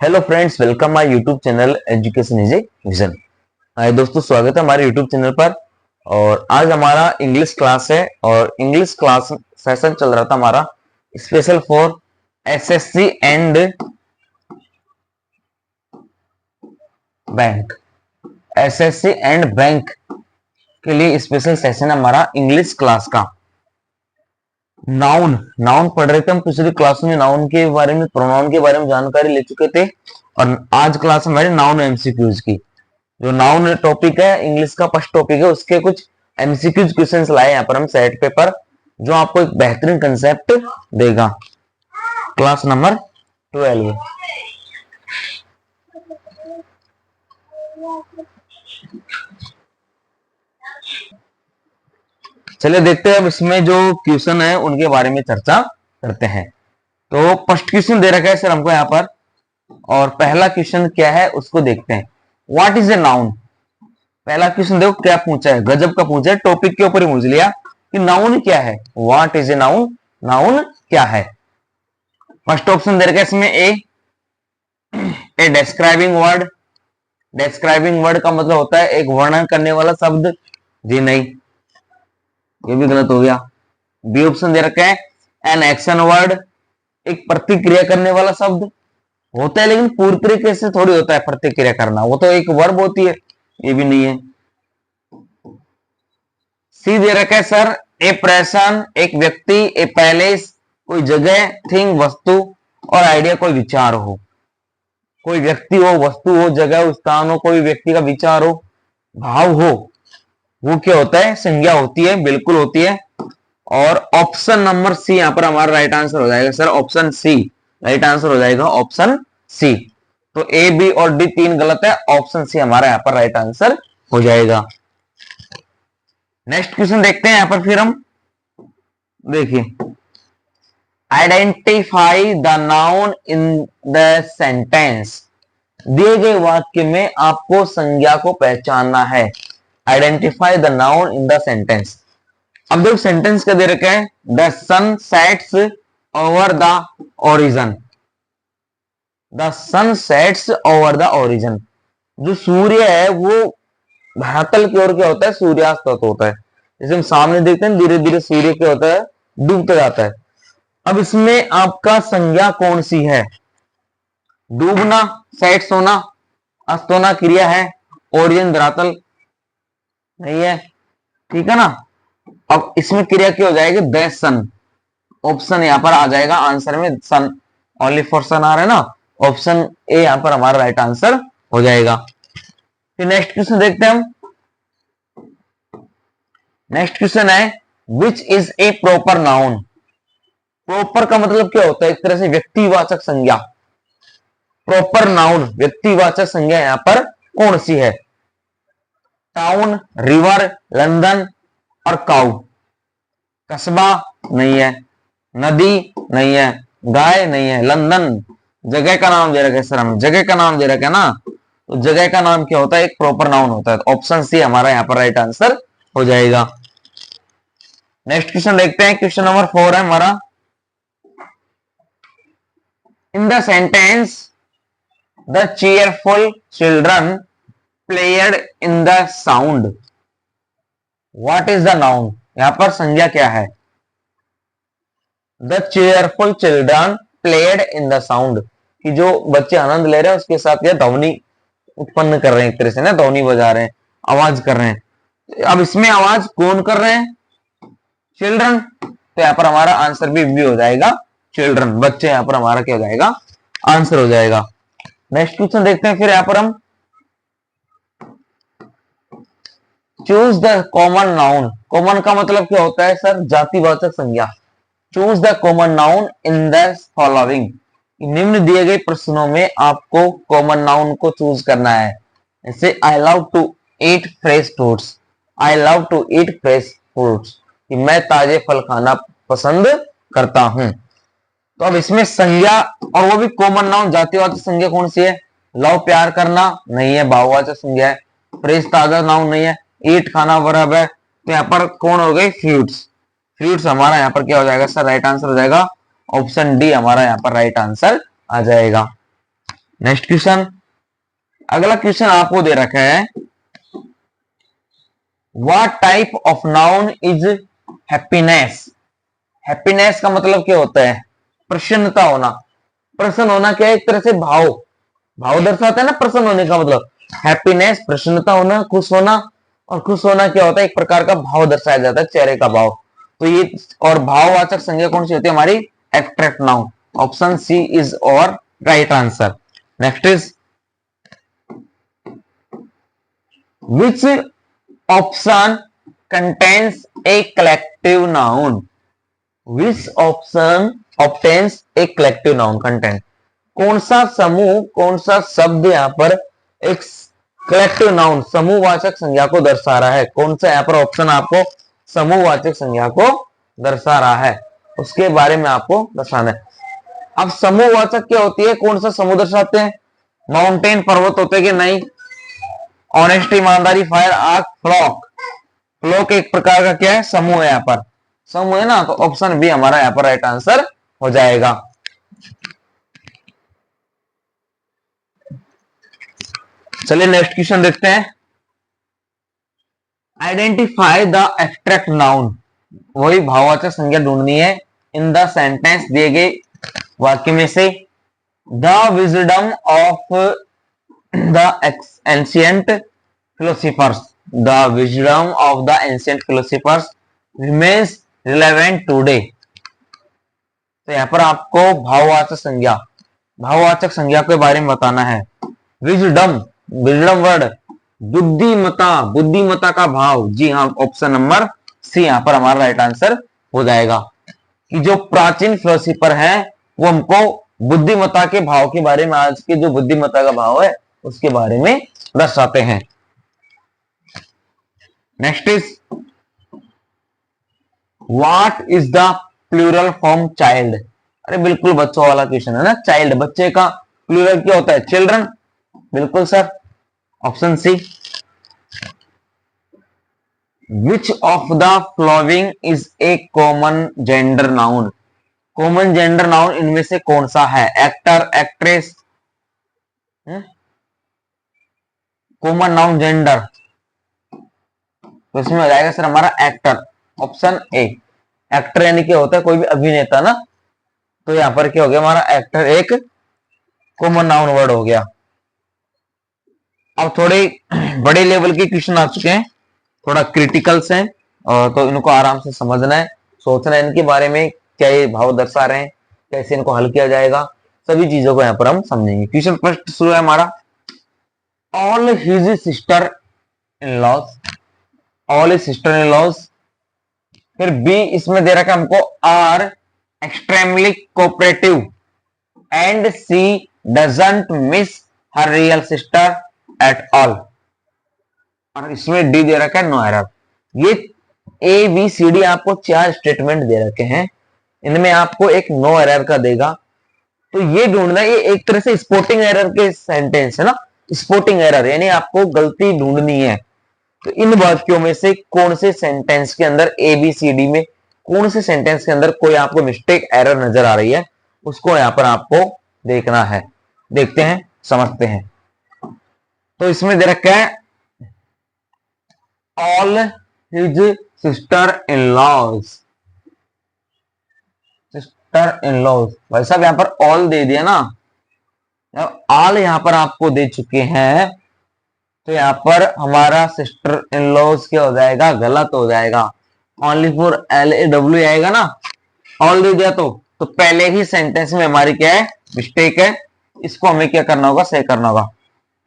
Hello friends, welcome my YouTube channel education is a vision. Hi दोस्तों, स्वागत है हमारे यूट्यूब चैनल पर। और आज हमारा इंग्लिश क्लास है और इंग्लिश क्लास सेशन चल रहा था हमारा special for SSC and bank. SSC and bank के लिए स्पेशल सेशन है हमारा इंग्लिश क्लास का। नाउन नाउन पढ़ रहे थे हम पिछली क्लास में, नाउन के बारे में, प्रोनाउन के बारे में जानकारी ले चुके थे। और आज क्लास हमारी नाउन एमसीक्यूज की। जो नाउन टॉपिक है इंग्लिश का फर्स्ट टॉपिक है, उसके कुछ एमसीक्यूज क्वेश्चंस लाए यहाँ पर हम सेट पेपर, जो आपको एक बेहतरीन कंसेप्ट देगा। Class number 12। चलिए देखते हैं अब इसमें जो क्वेश्चन है उनके बारे में चर्चा करते हैं। तो फर्स्ट क्वेश्चन दे रखा है सर हमको यहाँ पर, और पहला क्वेश्चन क्या है उसको देखते हैं। What is a noun. पहला क्वेश्चन देखो क्या पूछा है, गजब का पूछा है, टॉपिक के ऊपर ही पूछ लिया कि नाउन क्या है। What is a noun, noun क्या है। फर्स्ट ऑप्शन दे रखा है इसमें ए डिस्क्राइबिंग वर्ड। डिस्क्राइबिंग वर्ड का मतलब होता है एक वर्णन करने वाला शब्द। जी नहीं, ये भी गलत हो गया। बी ऑप्शन दे रखा है एन एक्शन वर्ड, एक प्रतिक्रिया करने वाला शब्द होता है, लेकिन पूरी तरीके से थोड़ी होता है प्रतिक्रिया करना, वो तो एक वर्ब होती है। ये भी नहीं है। सी दे रखा है सर ए पर्सन, एक व्यक्ति, ए पैलेस, कोई जगह, थिंग वस्तु, और आइडिया कोई विचार हो। कोई व्यक्ति हो, वस्तु हो, जगह हो, स्थान हो, कोई व्यक्ति का विचार हो, भाव हो, वो क्या होता है, संज्ञा होती है, बिल्कुल होती है। और ऑप्शन नंबर सी यहां पर हमारा राइट आंसर हो जाएगा sir. Option C right answer हो जाएगा, ऑप्शन सी। तो ए बी और डी तीन गलत है, ऑप्शन सी हमारा यहाँ पर राइट आंसर हो जाएगा। नेक्स्ट क्वेश्चन देखते हैं यहां पर फिर हम। देखिए, identify the noun in the sentence. दिए गए वाक्य में आपको संज्ञा को पहचानना है। Identify the noun in the sentence. अब देखो सेंटेंस क्या दे रखा है, the sun sets over the horizon. The sun sets over the horizon. जो सूर्य है वो धरातल की ओर क्या होता है, सूर्यास्त होता है। जैसे हम सामने देखते हैं धीरे धीरे सूर्य क्या होता है, डूबता जाता है। अब इसमें आपका संज्ञा कौन सी है, डूबना, सेट्स होना, अस्त होना क्रिया है, ओरिजन धरातल नहीं है, ठीक है ना। अब इसमें क्रिया क्या हो जाएगी, द सन। ऑप्शन यहां पर आ जाएगा आंसर में, सन, ओनली फॉर सन आ रहा है ना, ऑप्शन ए यहां पर हमारा राइट आंसर हो जाएगा। फिर नेक्स्ट क्वेश्चन देखते हैं हम। नेक्स्ट क्वेश्चन है which is a proper noun. Proper का मतलब क्या होता है, एक तरह से व्यक्तिवाचक संज्ञा। प्रॉपर नाउन व्यक्तिवाचक संज्ञा यहां पर कौन सी है। टाउन, रिवर, लंदन और काउ। कस्बा नहीं है, नदी नहीं है, गाय नहीं है, लंदन जगह का नाम दे रखा है सर, हमें जगह का नाम दे रखा है ना, तो जगह का नाम क्या होता है, एक प्रॉपर नाउन होता है। ऑप्शन सी हमारा यहाँ पर राइट आंसर हो जाएगा। नेक्स्ट क्वेश्चन देखते हैं, क्वेश्चन नंबर 4 है हमारा। इन the sentence the cheerful children played in the sound. What is the noun. यहां पर संज्ञा क्या है। The cheerful children played in the sound, कि जो बच्चे आनंद ले रहे हैं उसके साथ यह ध्वनि उत्पन्न कर रहे हैं, एक तरह से ना ध्वनि बजा रहे हैं, आवाज कर रहे हैं। अब इसमें आवाज कौन कर रहे हैं, चिल्ड्रन। तो यहां पर हमारा आंसर भी हो जाएगा, चिल्ड्रन, बच्चे। यहां पर हमारा क्या हो जाएगा, आंसर हो जाएगा। नेक्स्ट क्वेश्चन देखते हैं फिर यहां पर हम। Choose the common noun. Common का मतलब क्या होता है सर, जातिवाचक संज्ञा। Choose the common noun in the following. निम्न दिए गए प्रश्नों में आपको कॉमन नाउन को चूज करना है। जैसे I love to eat fresh fruits. I love to eat fresh fruits, कि मैं ताजे फल खाना पसंद करता हूं। तो अब इसमें संज्ञा, और वो भी कॉमन नाउन, जातिवाचक संज्ञा कौन सी है। लव प्यार करना नहीं है, भाववाचक संज्ञा है। फ्रेश ताजा नाउन नहीं है। ईट खाना वर्ब है, तो यहाँ पर कौन हो गई, फ्रूट्स। फ्रूट्स हमारा यहाँ पर क्या हो जाएगा सर, राइट आंसर हो जाएगा। ऑप्शन डी हमारा यहाँ पर राइट आंसर आ जाएगा। नेक्स्ट क्वेश्चन, अगला क्वेश्चन आपको दे रखा है, what type of noun is happiness. Happiness का मतलब क्या होता है? प्रसन्नता होना। प्रसन्न होना क्या है? एक तरह से भाव, भाव दर्शाता है ना प्रसन्न होने का मतलब। हैप्पीनेस प्रसन्नता होना, खुश होना। और खुश होना क्या होता है? एक प्रकार का भाव दर्शाया जाता है, चेहरे का भाव। तो ये, और भाववाचक संज्ञा कौन सी होती है हमारी? Abstract noun. Option C is our right answer. Next is, which option contains a collective noun. Which option obtains a collective noun content. कौन सा समूह, कौन सा शब्द यहाँ पर एक कलेक्टिव नाउन समूहवाचक संज्ञा को दर्शा रहा है? कौन सा यहाँ पर ऑप्शन आपको समूहवाचक संज्ञा को दर्शा रहा है, उसके बारे में आपको दर्शाना है। अब समूहवाचक क्या होती है? कौन सा समूह दर्शाते हैं? माउंटेन पर्वत होते कि नहीं? ऑनेस्टी ईमानदारी, फायर आग, फ्लॉक। फ्लॉक एक प्रकार का क्या है? समूह है। यहाँ पर समूह है ना, तो ऑप्शन बी हमारा यहाँ पर राइट आंसर हो जाएगा। चलिए नेक्स्ट क्वेश्चन देखते हैं। Identify the abstract noun. वही भाववाचक संज्ञा ढूंढनी है इन द सेंटेंस, दिए गए वाक्य में से। The wisdom of the ancient philosophers, the wisdom of the ancient philosophers remains relevant today. तो यहां पर आपको भाववाचक संज्ञा के बारे में बताना है। विजडम, विजडम वर्ड बुद्धिमता, बुद्धिमता का भाव। जी हाँ, ऑप्शन नंबर सी यहां पर हमारा राइट आंसर हो जाएगा कि जो प्राचीन फिलोसोफर हैं वो हमको बुद्धिमता के भाव के बारे में, आज के जो बुद्धिमता का भाव है उसके बारे में दर्शाते हैं। Next is, what is the plural form child. अरे बिल्कुल बच्चों वाला क्वेश्चन है ना। चाइल्ड, बच्चे का प्लूरल क्या होता है? चिल्ड्रन। बिल्कुल sir, option C. Which of the following is a common gender noun. Common gender noun इनमें से कौन सा है? Actor, actress, common noun gender, तो इसमें हो जाएगा सर हमारा एक्टर। Option A. एक्टर यानी क्या होता है? कोई भी अभिनेता ना। तो यहां पर क्या हो गया हमारा? एक्टर एक कॉमन नाउन वर्ड हो गया। अब थोड़े बड़े लेवल के क्वेश्चन आ चुके हैं, थोड़ा क्रिटिकल्स हैं, तो इनको आराम से समझना है, सोचना है इनके बारे में, क्या ये भाव दर्शा रहे हैं, कैसे इनको हल किया जाएगा, सभी चीजों को यहाँ पर हम समझेंगे। क्वेश्चन फर्स्ट शुरू है हमारा, all his sister in laws, all his sister in laws. फिर बी इसमें दे रखा है हमको, are extremely cooperative and she doesn't miss her real sister at all. और इसमें डी दे रखा है नो एरर। ये ए बी सी डी आपको 4 स्टेटमेंट दे रखे हैं, इनमें आपको एक नो एरर का देगा। तो ये ढूंढना, ये एक तरह से स्पोर्टिंग एरर के सेंटेंस है ना, स्पोर्टिंग एरर यानी आपको गलती ढूंढनी है। तो इन वाक्यों में से कौन से सेंटेंस के अंदर, ए बी सी डी में कौन से सेंटेंस के अंदर कोई आपको मिस्टेक एरर नजर आ रही है, उसको यहां पर आपको देखना है। देखते हैं, समझते हैं। तो इसमें दे रखा है all his sister in laws, sister in laws. भाई साहब यहां पर ऑल दे दिया ना, ऑल यहां पर आपको दे चुके हैं, तो यहां पर हमारा सिस्टर इन लॉज क्या हो जाएगा? गलत हो जाएगा। ओनली फॉर LAW आएगा ना, ऑल दे दिया तो पहले ही सेंटेंस में हमारी क्या है? मिस्टेक है। इसको हमें क्या करना होगा? सही करना होगा।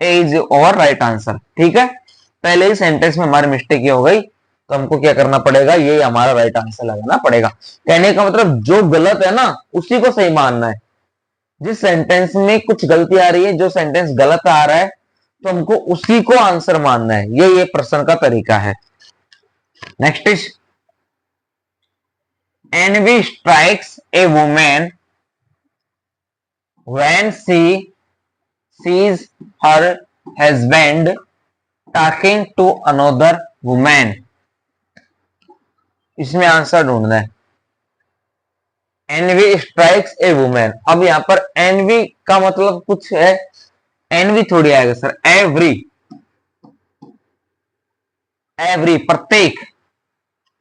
ए इज और राइट आंसर। ठीक है, पहले ही सेंटेंस में हमारी मिस्टेक ये हो गई, तो हमको क्या करना पड़ेगा? ये हमारा राइट आंसर लगाना पड़ेगा। कहने का मतलब जो गलत है ना उसी को सही मानना है। जिस सेंटेंस में कुछ गलती आ रही है, जो सेंटेंस गलत आ रहा है, तो हमको उसी को आंसर मानना है। ये प्रश्न का तरीका है। Next is, envy strikes a woman when she sees her husband talking to another woman। इसमें आंसर ढूंढना है। envy strikes a woman। अब यहां पर envy का मतलब कुछ है एन भी थोड़ी आएगा सर, एवरी, एवरी प्रत्येक,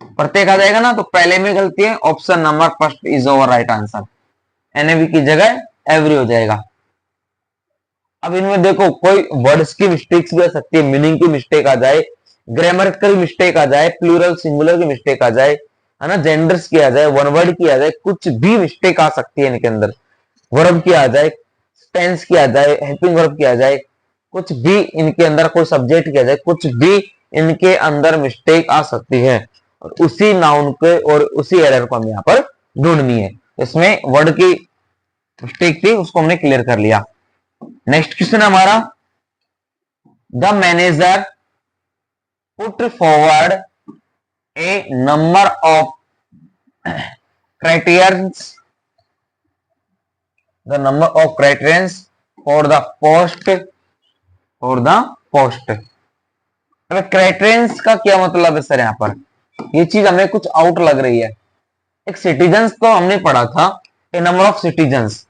प्रत्येक आ जाएगा ना, तो पहले में गलती है, option number first is our right answer, NAV की जगह एवरी हो जाएगा। अब इनमें देखो कोई वर्ड्स की मिस्टेक्स भी आ सकती है, मीनिंग की मिस्टेक आ जाए, ग्रामरिकल मिस्टेक आ जाए, प्लूरल सिंगुलर की मिस्टेक आ जाए, है ना, जेंडर्स की आ जाए, वन वर्ड की आ जाए, कुछ भी मिस्टेक आ सकती है इनके अंदर, वर्ब की आ जाए, टेंस की आ जाए, हेल्पिंग वर्ब की आ जाए, कुछ भी इनके अंदर, कोई सब्जेक्ट की आ जाए, कुछ भी इनके अंदर मिस्टेक आ सकती है, और उसी नाउन के और उसी एरर को हमें यहाँ पर ढूंढनी है। इसमें वर्ड की मिस्टेक थी, उसको हमने क्लियर कर लिया। नेक्स्ट क्वेश्चन हमारा, the manager put forward A number of criterions, the number of criterions for the post, for the post। अब क्राइटेरियंस का क्या मतलब है सर, यहाँ पर ये चीज हमें कुछ आउट लग रही है। एक सिटीजन्स तो हमने पढ़ा था, ए नंबर ऑफ सिटीजन्स,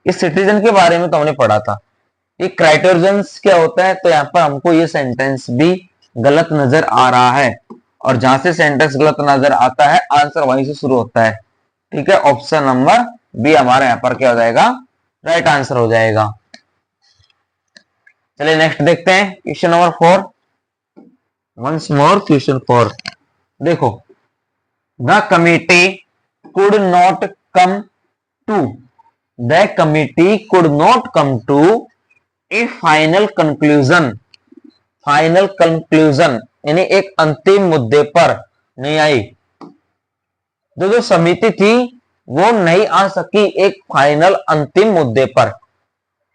इस सिटीजन के बारे में तो हमने पढ़ा था। ये क्राइटेरियंस क्या होता है, तो यहाँ पर हमको ये सेंटेंस भी गलत नजर आ रहा है, और जहां से सेंटेंस गलत नजर आता है आंसर वहीं से शुरू होता है। ठीक है, ऑप्शन नंबर बी हमारा यहाँ पर क्या हो जाएगा, राइट आंसर हो जाएगा। चलिए नेक्स्ट देखते हैं, question number 4, once more question 4। देखो, the committee could not come to, the committee could not come to a final conclusion, final conclusion यानी एक अंतिम मुद्दे पर नहीं आई। जो समिति थी वो नहीं आ सकी एक फाइनल अंतिम मुद्दे पर।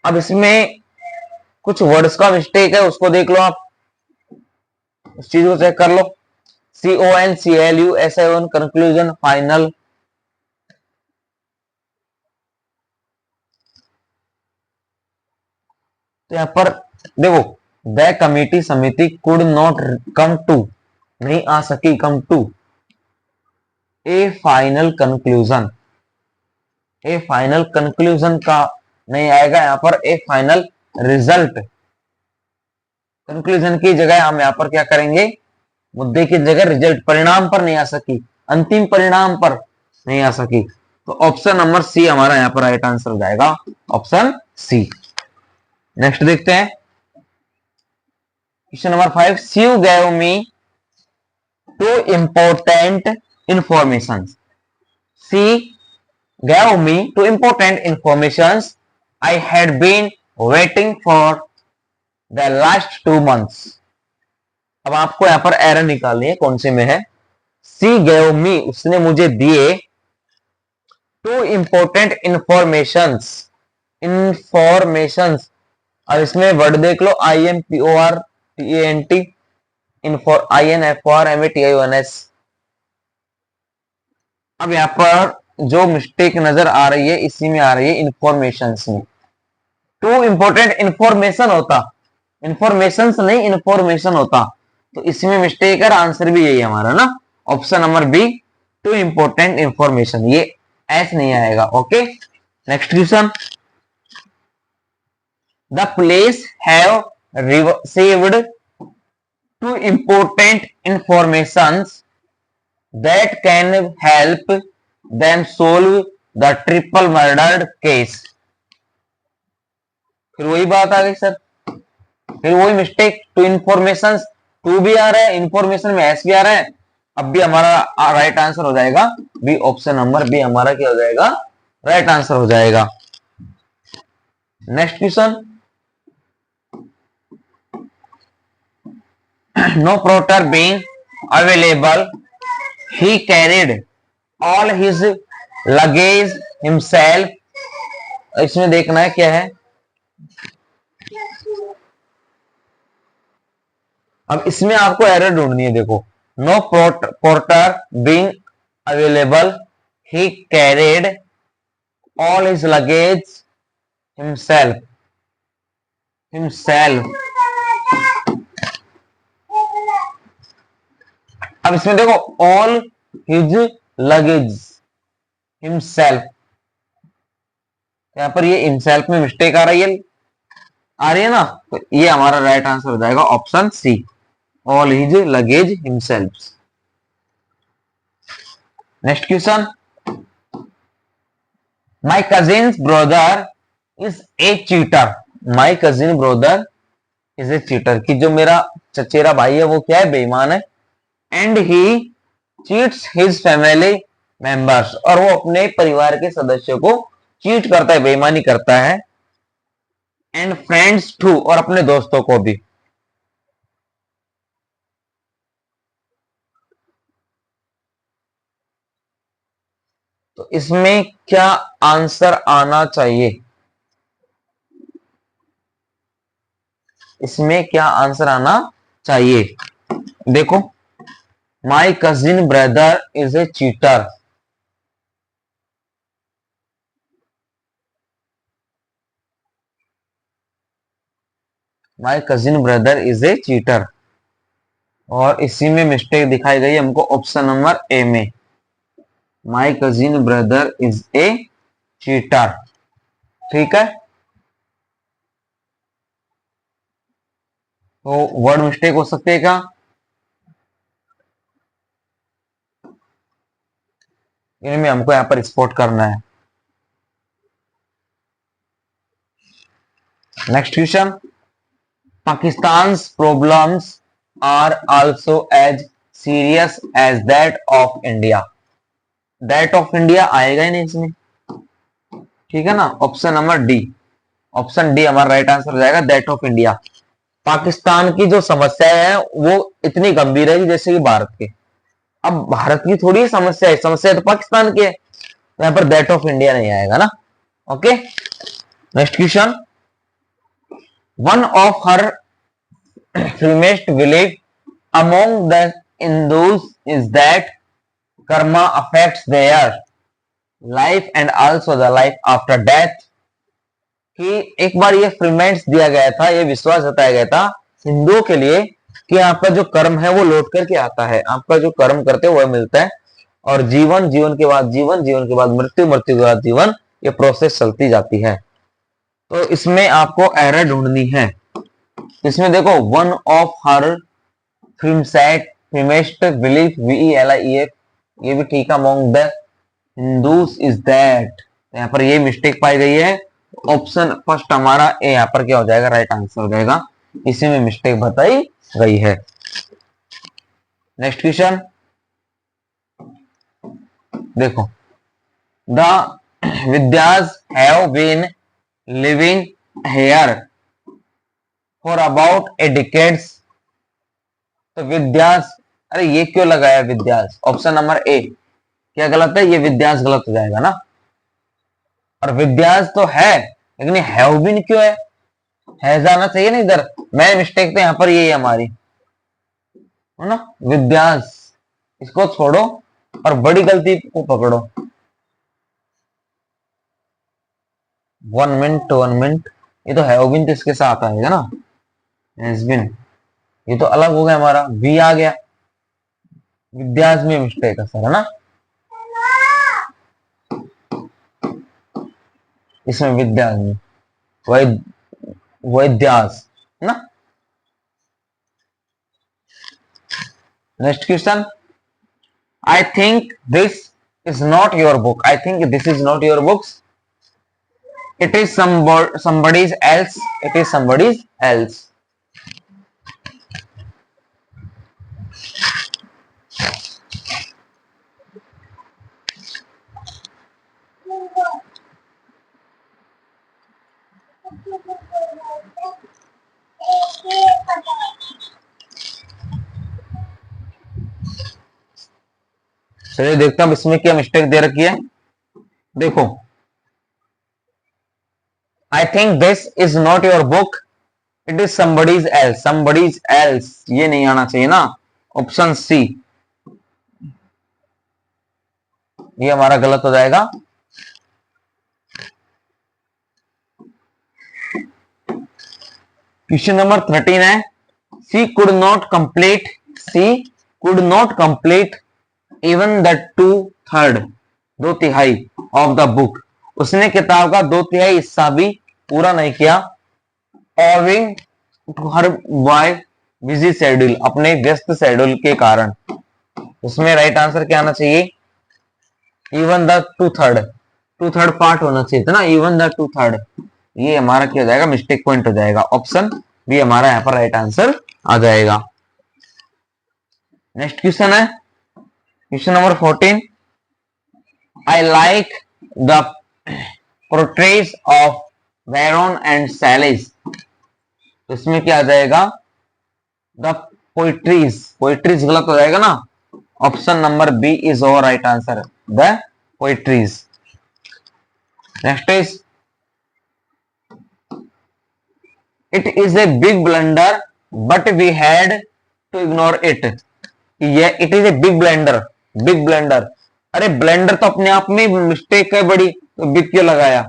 अब इसमें कुछ वर्ड्स का मिस्टेक है, उसको देख लो आप, उस चीज को चेक कर लो। CONCLUSION कंक्लूजन, फाइनल, तो यहां पर देखो, द कमिटी समिति कुड नॉट कम टू नहीं आ सकी, come to a final conclusion, a final conclusion का नहीं आएगा यहाँ पर, ए फाइनल रिजल्ट। कंक्लूजन की जगह हम यहाँ पर क्या करेंगे, मुद्दे की जगह रिजल्ट, परिणाम पर नहीं आ सकी, अंतिम परिणाम पर नहीं आ सकी, तो ऑप्शन नंबर सी हमारा यहाँ पर राइट आंसर हो जाएगा, ऑप्शन सी। नेक्स्ट देखते हैं, question number 5, she gave me two important information, she gave me two important informations I had been waiting for the last 2 months। अब आपको यहां पर एरर निकालनी है, कौन से में है, सी gave me उसने मुझे दिए, टू इंपॉर्टेंट इंफॉर्मेशंस, इंफॉर्मेशंस, अब इसमें वर्ड देख लो, IMPORTANT, INFORMATIONS। अब यहां पर जो मिस्टेक नजर आ रही है इसी में आ रही है, इंफॉर्मेशन में। टू इंपॉर्टेंट इंफॉर्मेशन होता, इंफॉर्मेशन नहीं इंफॉर्मेशन होता, तो इसमें मिस्टेक है, आंसर भी यही हमारा ना, option number B, two important information, ये एस नहीं आएगा। Okay, next question, the place have received two important information that can help them solve the triple murdered case। फिर वही बात आ गई सर, फिर वही मिस्टेक, टू इंफॉर्मेशन, टू भी आ रहा है, इंफॉर्मेशन में एस भी आ रहा है, अब भी हमारा राइट आंसर हो जाएगा बी, ऑप्शन नंबर बी हमारा क्या हो जाएगा, राइट आंसर हो जाएगा। Next question, no porter being available, he carried all his luggage himself। इसमें देखना है क्या है, अब इसमें आपको एरर ढूंढनी है। देखो, no porter being available, he carried all his luggage himself, himself। अब इसमें देखो, all his luggage himself, यहाँ पर ये हिमसेल्फ में मिस्टेक आ रही है ना, तो ये हमारा राइट आंसर हो जाएगा option C, all his luggage himself. Next question, my cousin brother is a cheater. My cousin brother is a cheater, कि जो मेरा चचेरा भाई है वो क्या है, बेईमान है। And he cheats his family members, और वो अपने परिवार के सदस्यों को चीट करता है, बेईमानी करता है। एंड फ्रेंड्स टू, और अपने दोस्तों को भी। तो इसमें क्या आंसर आना चाहिए, इसमें क्या आंसर आना चाहिए? देखो, माई cousin brother is a cheater, my cousin brother is a cheater, और इसी में मिस्टेक दिखाई गई हमको ऑप्शन नंबर ए में, माई cousin brother is a cheater. ठीक है, तो वर्ड मिस्टेक हो सकती है क्या? इनमें हमको यहाँ पर स्पॉट करना है। Next question, Pakistan problems are also as serious as that of India. That of India आएगा ही नहीं इसमें, ठीक है ना, option number D, option D हमारा राइट आंसर हो जाएगा, दैट ऑफ इंडिया। पाकिस्तान की जो समस्या है वो इतनी गंभीर है जैसे कि भारत के। अब भारत की थोड़ी समस्या है, समस्या तो पाकिस्तान की है, तो यहाँ पर दैट ऑफ इंडिया नहीं आएगा ना। Okay, next question, one of her firmest belief among the Hindus is that karma affects their life and also the life after death। कि एक बार ये फ्रीमेंट्स दिया गया था, ये विश्वास जताया गया था हिंदुओं के लिए कि आपका जो कर्म है वो लौट करके आता है, आपका जो कर्म करते हो वह मिलता है, और जीवन, जीवन के बाद जीवन, जीवन के बाद मृत्यु, मृत्यु के बाद जीवन, ये प्रोसेस चलती जाती है। तो इसमें आपको एरर ढूंढनी है। इसमें देखो, one of her firmest belief VELIEF, ये भी ठीक है, among the Hindus is that, यहाँ पर ये मिस्टेक पाई गई है। ऑप्शन फर्स्ट हमारा ए यहाँ पर क्या हो जाएगा, राइट आंसर हो जाएगा, इसी में मिस्टेक बताई गई है। नेक्स्ट क्वेश्चन, देखो, the Vidyas have been living here for about a decades. तो विद्यास, अरे ये क्यों लगाया विद्यास, ऑप्शन नंबर ए क्या गलत है, ये विद्यास गलत हो जाएगा ना, और विद्यास तो है लेकिन हैव बीन क्यों है जाना चाहिए ना इधर, मैं मिस्टेक तो यहाँ पर ये हमारी है ना, विद्यास, इसको छोड़ो और बड़ी गलती को पकड़ो। 1 मिनट 1 मिनट, ये तो हैव बीन तो इसके साथ आएगा ना, हैज बीन, ये तो अलग हो गया, हमारा वी आ गया, विद्यास में मिस्टेक है सर, है ना, इसमें विद्यास में वैद्यास है ना। Next question, I think this is not your book. I think this is not your books, it is somebody's else, it is somebody's else। चलिए देखते हैं इसमें क्या मिस्टेक दे रखी है। देखो, I think this is not your book, it is somebody's else, somebody's else ये नहीं आना चाहिए ना, ऑप्शन सी ये हमारा गलत हो जाएगा। क्वेश्चन नंबर 13 है, she could not complete even the 2/3, 2/3 of the book उसने किताब का 2/3 हिस्सा भी पूरा नहीं किया, owing to her by busy schedule, अपने व्यस्त शेड्यूल के कारण। उसमें राइट आंसर क्या आना चाहिए? इवन द 2/3, 2/3 पार्ट होना चाहिए था ना, इवन द 2/3। ये हमारा क्या हो जाएगा? मिस्टेक पॉइंट हो जाएगा। ऑप्शन बी हमारा यहाँ पर राइट आंसर आ जाएगा। नेक्स्ट क्वेश्चन है question number 14। I like the portraits of Veron and Salis. इसमें क्या आ जाएगा? द पोइट्रीज, पोइट्रीज गलत हो जाएगा ना। Option number B is our right answer, the poetries. Next is it is a big blunder but we had to ignore it. ये it is a big blender, big blender. अरे blender तो अपने आप में मिस्टेक है बड़ी, तो big क्यों लगाया?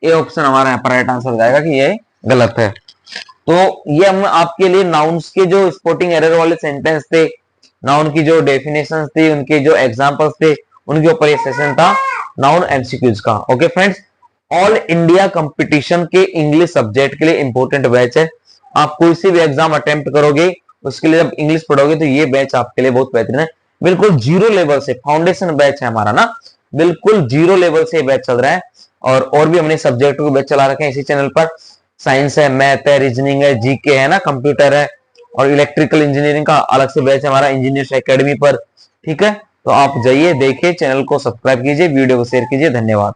ये ऑप्शन हमारा यहाँ पर राइट आंसर हो जाएगा कि ये गलत है। तो ये हम आपके लिए नाउन्स के जो स्पोर्टिंग एरर वाले सेंटेंस थे, नाउन की जो डेफिनेशंस थी, उनके जो एग्जांपल्स थे, उनके ऊपर ये सेशन था नाउन एमसीक्यूज का। Okay friends, all India competition के इंग्लिश सब्जेक्ट के लिए इंपॉर्टेंट बैच है। आप कोई सी भी एग्जाम अटेम्प्ट करोगे उसके लिए जब इंग्लिश पढ़ोगे तो ये बैच आपके लिए बहुत बेहतरीन है। बिल्कुल जीरो लेवल से फाउंडेशन बैच है हमारा ना, बिल्कुल जीरो लेवल से बैच चल रहा है। और भी हमने सब्जेक्ट को बैच चला रखे हैं इसी चैनल पर। साइंस है, मैथ है, रीजनिंग है, जीके है ना, कंप्यूटर है, और इलेक्ट्रिकल इंजीनियरिंग का अलग से बैच है हमारा इंजीनियर्स एकेडमी पर। ठीक है, तो आप जाइए, देखिए, चैनल को सब्सक्राइब कीजिए, वीडियो को शेयर कीजिए। धन्यवाद।